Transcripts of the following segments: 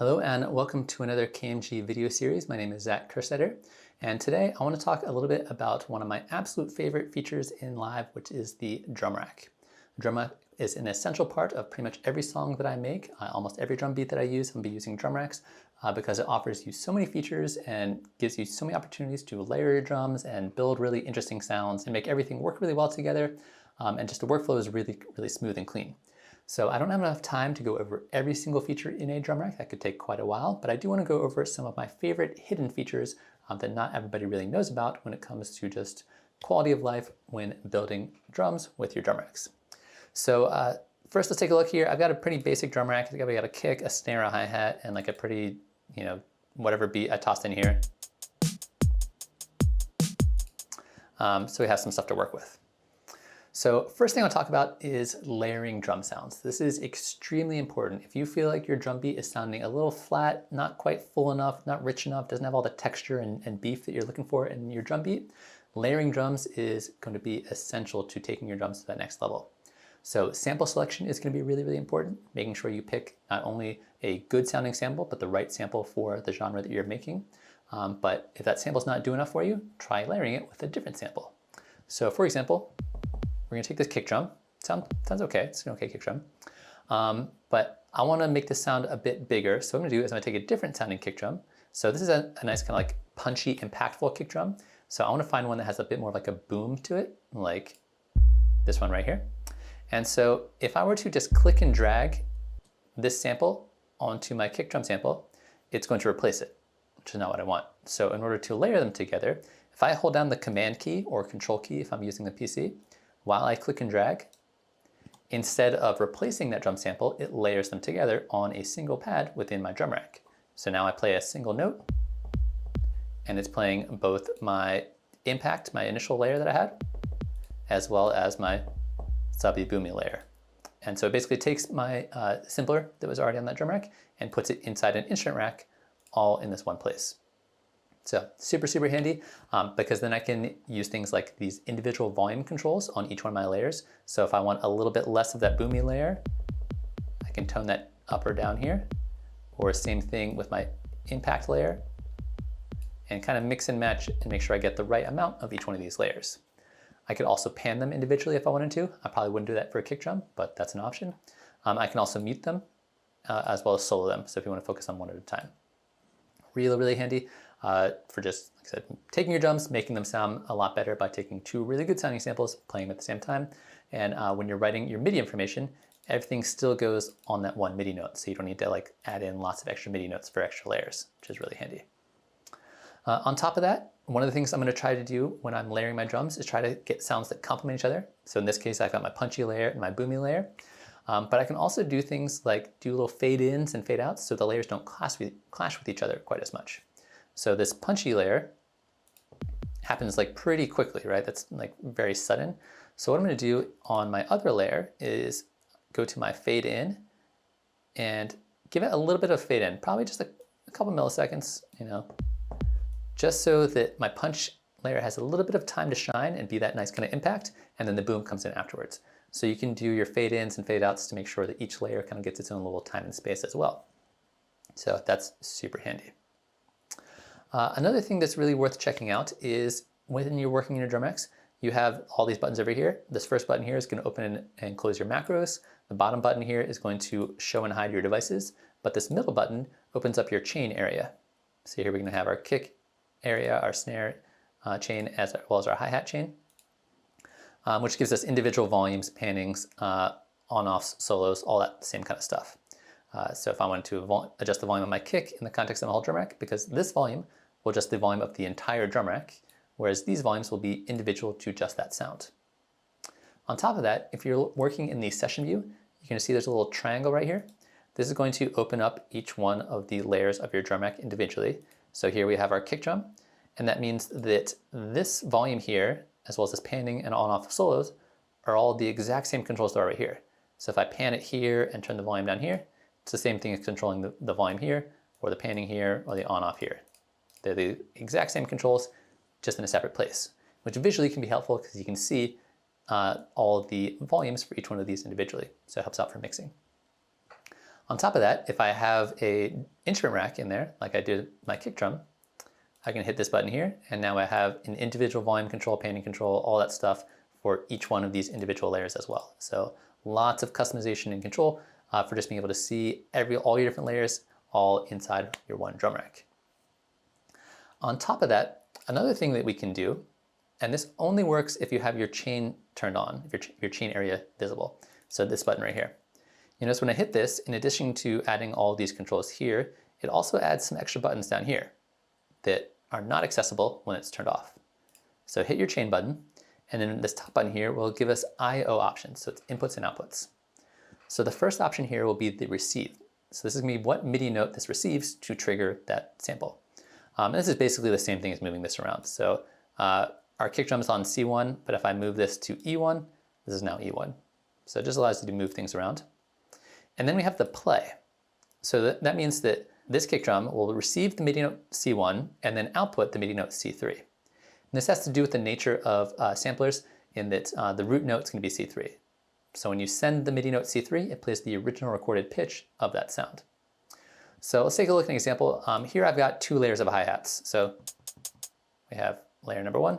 Hello and welcome to another KMG video series. My name is Zaak Kerstetter, and today I want to talk a little bit about one of my absolute favorite features in Live, which is the drum rack. The drum rack is an essential part of pretty much every song that I make. Almost every drum beat that I use, I'm be using drum racks because it offers you so many features and gives you so many opportunities to layer your drums and build really interesting sounds and make everything work really well together. And just the workflow is really smooth and clean. So I don't have enough time to go over every single feature in a drum rack. That could take quite a while, but I do want to go over some of my favorite hidden features that not everybody really knows about when it comes to just quality of life when building drums with your drum racks. So first let's take a look here. I've got a pretty basic drum rack. We got a kick, a snare, a hi-hat, and like a pretty, whatever beat I tossed in here. So we have some stuff to work with. So first thing I'll talk about is layering drum sounds. This is extremely important. If you feel like your drum beat is sounding a little flat, not quite full enough, not rich enough, doesn't have all the texture and beef that you're looking for in your drum beat, layering drums is going to be essential to taking your drums to that next level. So sample selection is going to be really important, making sure you pick not only a good sounding sample, but the right sample for the genre that you're making. But if that sample's not doing enough for you, try layering it with a different sample. So for example, we're gonna take this kick drum. Sounds okay, it's an okay kick drum. But I wanna make this sound a bit bigger. So what I'm gonna do is I'm gonna take a different sounding kick drum. So this is a nice kind of like punchy, impactful kick drum. So I wanna find one that has a bit more of like a boom to it, like this one right here. And so if I were to just click and drag this sample onto my kick drum sample, it's going to replace it, which is not what I want. So in order to layer them together, if I hold down the command key or control key if I'm using the PC, while I click and drag, instead of replacing that drum sample, it layers them together on a single pad within my drum rack. So now I play a single note, and it's playing both my impact, my initial layer that I had, as well as my subby boomy layer. And so it basically takes my simpler that was already on that drum rack and puts it inside an instrument rack all in this one place. So super handy because then I can use things like these individual volume controls on each one of my layers. So if I want a little bit less of that boomy layer, I can tone that up or down here, or same thing with my impact layer, and kind of mix and match and make sure I get the right amount of each one of these layers. I could also pan them individually if I wanted to. I probably wouldn't do that for a kick drum, but that's an option. I can also mute them as well as solo them, so if you want to focus on one at a time. Really handy for just, like I said, taking your drums, making them sound a lot better by taking two really good sounding samples, playing them at the same time. And when you're writing your MIDI information, everything still goes on that one MIDI note. So you don't need to like add in lots of extra MIDI notes for extra layers, which is really handy. On top of that, one of the things I'm going to try to do when I'm layering my drums is try to get sounds that complement each other. So in this case, I've got my punchy layer and my boomy layer. But I can also do things like do little fade ins and fade outs so the layers don't clash with each other quite as much. So this punchy layer happens like pretty quickly, right? That's like very sudden. So what I'm going to do on my other layer is go to my fade in and give it a little bit of fade in, probably just a couple milliseconds, just so that my punch layer has a little bit of time to shine and be that nice kind of impact, and then the boom comes in afterwards. So you can do your fade ins and fade outs to make sure that each layer kind of gets its own little time and space as well. So that's super handy. Another thing that's really worth checking out is when you're working in your drum racks, you have all these buttons over here. This first button here is going to open and close your macros. The bottom button here is going to show and hide your devices, but this middle button opens up your chain area. So here we're going to have our kick area, our snare chain, as well as our hi-hat chain, which gives us individual volumes, pannings, on-offs, solos, all that same kind of stuff. So if I wanted to adjust the volume of my kick in the context of my whole drum rack, because this volume will adjust the volume of the entire drum rack, whereas these volumes will be individual to just that sound. On top of that, if you're working in the session view, you can see there's a little triangle right here. This is going to open up each one of the layers of your drum rack individually. So here we have our kick drum, and that means that this volume here, as well as this panning and on-off solos, are all the exact same controls that are right here. So if I pan it here and turn the volume down here, it's the same thing as controlling the volume here, or the panning here, or the on-off here. They're the exact same controls, just in a separate place, which visually can be helpful because you can see all the volumes for each one of these individually. So it helps out for mixing. On top of that, if I have a instrument rack in there, like I did my kick drum, I can hit this button here, and now I have an individual volume control, panning control, all that stuff for each one of these individual layers as well. So lots of customization and control for just being able to see all your different layers all inside your one drum rack. On top of that, another thing that we can do, and this only works if you have your chain turned on, if your chain area visible. So this button right here. You notice when I hit this, in addition to adding all these controls here, it also adds some extra buttons down here that are not accessible when it's turned off. So hit your chain button, and then this top button here will give us I/O options, so it's inputs and outputs. So the first option here will be the receive. So this is going to be what MIDI note this receives to trigger that sample. And this is basically the same thing as moving this around. So our kick drum is on C1, but if I move this to E1, this is now E1. So it just allows you to move things around. And then we have the play. So that means that this kick drum will receive the MIDI note C1 and then output the MIDI note C3. And this has to do with the nature of samplers in that the root note is going to be C3. So when you send the MIDI note C3, it plays the original recorded pitch of that sound. So let's take a look at an example. Here I've got 2 layers of hi-hats. So we have layer number 1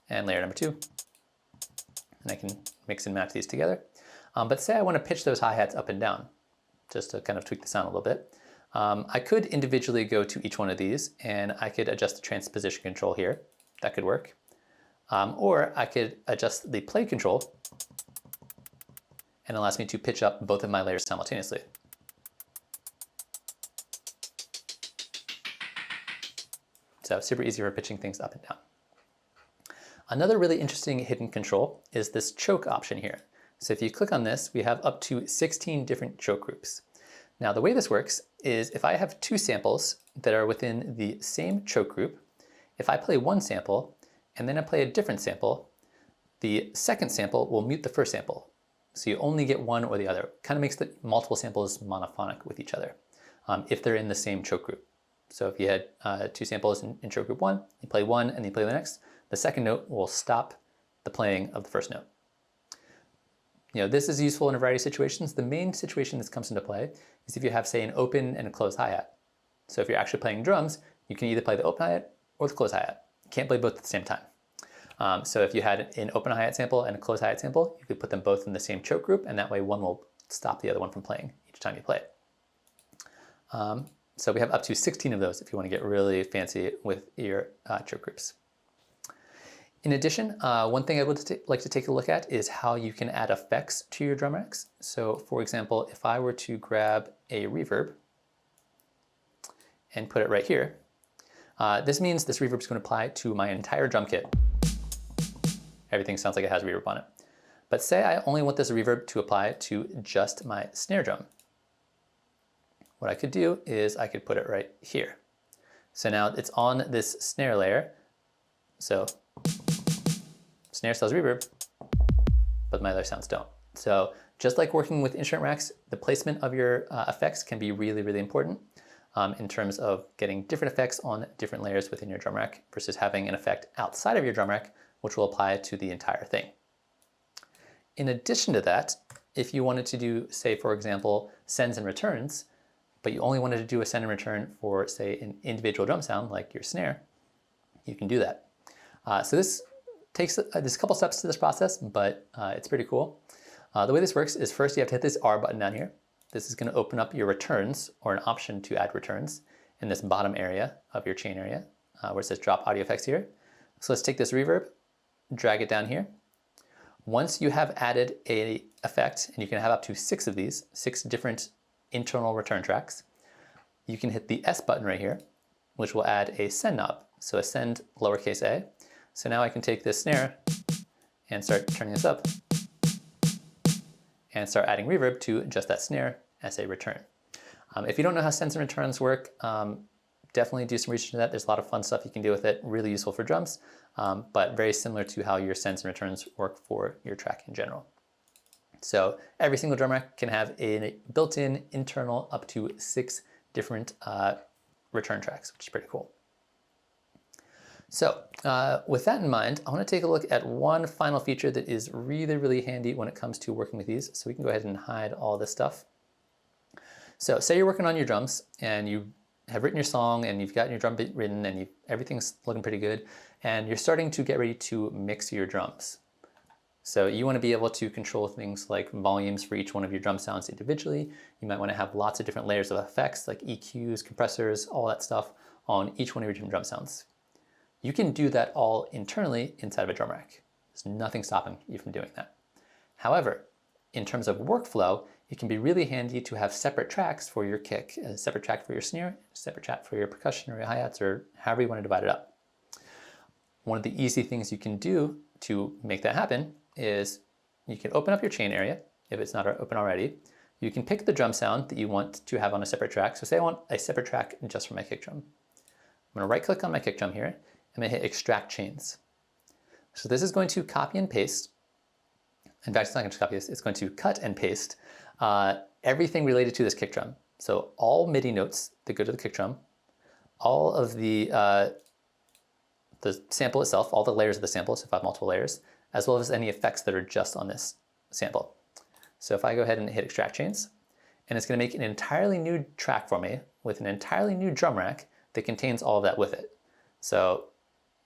and layer number 2. And I can mix and match these together. But say I want to pitch those hi-hats up and down, just to kind of tweak the sound a little bit. I could individually go to each one of these, and I could adjust the transposition control here. That could work. Or I could adjust the play control, and it allows me to pitch up both of my layers simultaneously. So super easy for pitching things up and down. Another really interesting hidden control is this choke option here. So if you click on this, we have up to 16 different choke groups. Now the way this works is if I have 2 samples that are within the same choke group, if I play one sample and then I play a different sample, the second sample will mute the first sample. So you only get one or the other. Kind of makes the multiple samples monophonic with each other if they're in the same choke group. So if you had 2 samples in choke group 1, you play one and you play the next, the second note will stop the playing of the first note. You know, this is useful in a variety of situations. The main situation this comes into play is if you have, say, an open and a closed hi-hat. So if you're actually playing drums, you can either play the open hi-hat or the closed hi-hat. You can't play both at the same time. So if you had an open hi-hat sample and a closed hi-hat sample, you could put them both in the same choke group, and that way one will stop the other one from playing each time you play it. So we have up to 16 of those if you want to get really fancy with your choke groups. In addition, one thing I would like to take a look at is how you can add effects to your drum racks. So for example, if I were to grab a reverb and put it right here, this means this reverb is going to apply to my entire drum kit. Everything sounds like it has reverb on it. But say I only want this reverb to apply to just my snare drum. What I could do is I could put it right here. So now it's on this snare layer. So snare still has reverb, but my other sounds don't. So just like working with instrument racks, the placement of your effects can be really, really important in terms of getting different effects on different layers within your drum rack versus having an effect outside of your drum rack, which will apply to the entire thing. In addition to that, if you wanted to do, say, for example, sends and returns, but you only wanted to do a send and return for, say, an individual drum sound like your snare, you can do that. So this takes, there's a couple steps to this process, but it's pretty cool. The way this works is first you have to hit this R button down here. This is going to open up your returns, or an option to add returns, in this bottom area of your chain area, where it says drop audio effects here. So let's take this reverb, drag it down here. Once you have added an effect, and you can have up to 6 of these, 6 different internal return tracks, you can hit the S button right here, which will add a send knob. So a send lowercase a. So now I can take this snare and start turning this up and start adding reverb to just that snare as a return. If you don't know how sends and returns work, definitely do some research into that. There's a lot of fun stuff you can do with it, really useful for drums, but very similar to how your sends and returns work for your track in general. So every single drum rack can have a built-in internal up to 6 different return tracks, which is pretty cool. So with that in mind, I want to take a look at one final feature that is really, really handy when it comes to working with these. So we can go ahead and hide all this stuff. So say you're working on your drums and you have written your song and you've got your drum beat written and everything's looking pretty good, and you're starting to get ready to mix your drums. So you want to be able to control things like volumes for each one of your drum sounds individually. You might want to have lots of different layers of effects like EQs, compressors, all that stuff on each one of your different drum sounds. You can do that all internally inside of a drum rack. There's nothing stopping you from doing that. However, in terms of workflow, it can be really handy to have separate tracks for your kick, a separate track for your snare, a separate track for your percussion or your hi-hats, or however you want to divide it up. One of the easy things you can do to make that happen is you can open up your chain area, if it's not open already. You can pick the drum sound that you want to have on a separate track. So say I want a separate track just for my kick drum. I'm going to right click on my kick drum here. I'm going to hit extract chains. So this is going to copy and paste. In fact, it's not going to copy this, it's going to cut and paste everything related to this kick drum. So all MIDI notes that go to the kick drum, all of the sample itself, all the layers of the sample, so if I have multiple layers, as well as any effects that are just on this sample. So if I go ahead and hit extract chains, and it's going to make an entirely new track for me with an entirely new drum rack that contains all of that with it. So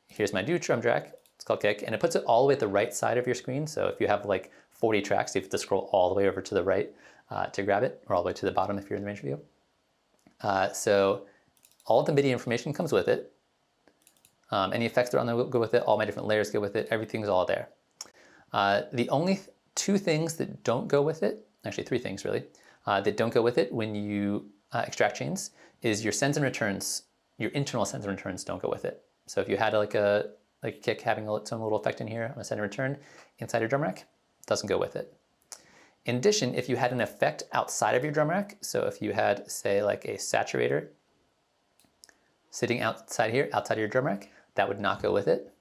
here's my new drum track, it's called kick, and it puts it all the way at the right side of your screen. So if you have like 40 tracks, you have to scroll all the way over to the right to grab it, or all the way to the bottom if you're in the range view. So all of the MIDI information comes with it. Any effects that are on there go with it, all my different layers go with it, everything's all there. The only two things that don't go with it, actually three things really, that don't go with it when you extract chains is your sends and returns, your internal sends and returns don't go with it. So if you had like a kick having its own little effect in here on a send and return inside your drum rack, it doesn't go with it. In addition, if you had an effect outside of your drum rack, so if you had say like a saturator sitting outside here, outside of your drum rack, that would not go with it,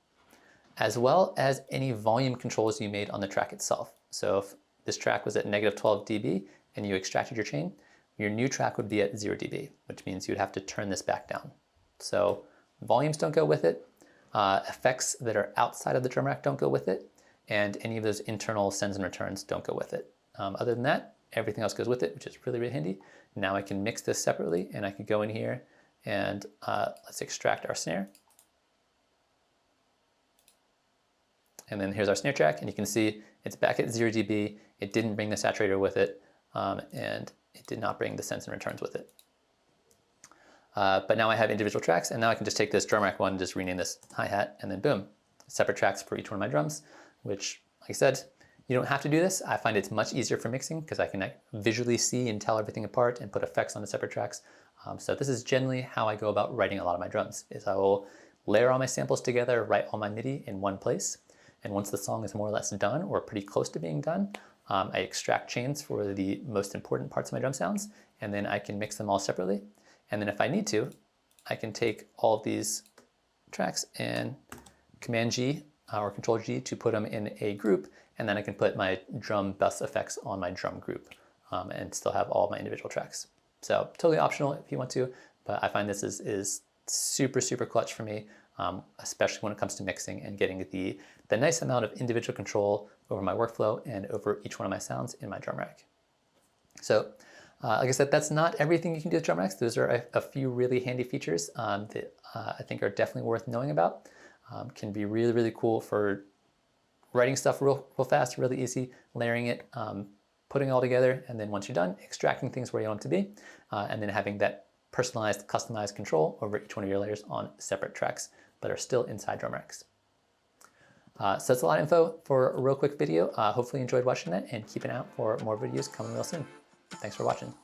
as well as any volume controls you made on the track itself. So if this track was at -12 dB and you extracted your chain, your new track would be at 0 dB, which means you'd have to turn this back down. So volumes don't go with it, effects that are outside of the drum rack don't go with it, and any of those internal sends and returns don't go with it. Other than that, everything else goes with it, which is really, really handy. Now I can mix this separately, and I can go in here and let's extract our snare. And then here's our snare track, and you can see it's back at 0 dB. It didn't bring the saturator with it, and it did not bring the sends and returns with it. But now I have individual tracks, and now I can just take this drum rack one, just rename this hi-hat, and then boom, separate tracks for each one of my drums, which, like I said, you don't have to do this. I find it's much easier for mixing because I can visually see and tell everything apart and put effects on the separate tracks. So this is generally how I go about writing a lot of my drums, is I will layer all my samples together, write all my MIDI in one place, and once the song is more or less done or pretty close to being done, I extract chains for the most important parts of my drum sounds, and then I can mix them all separately. And then if I need to, I can take all of these tracks and Command G or Control G to put them in a group, and then I can put my drum bus effects on my drum group and still have all my individual tracks. So totally optional if you want to, but I find this is super, super clutch for me, especially when it comes to mixing and getting the nice amount of individual control over my workflow and over each one of my sounds in my drum rack. So like I said, that's not everything you can do with drum racks. Those are a few really handy features that I think are definitely worth knowing about. Can be really, really cool for writing stuff real fast, really easy, layering it, putting it all together, and then once you're done, extracting things where you want them to be, and then having that personalized, customized control over each one of your layers on separate tracks that are still inside drum racks. So that's a lot of info for a real quick video. Hopefully you enjoyed watching that, and keep an eye out for more videos coming real soon. Thanks for watching.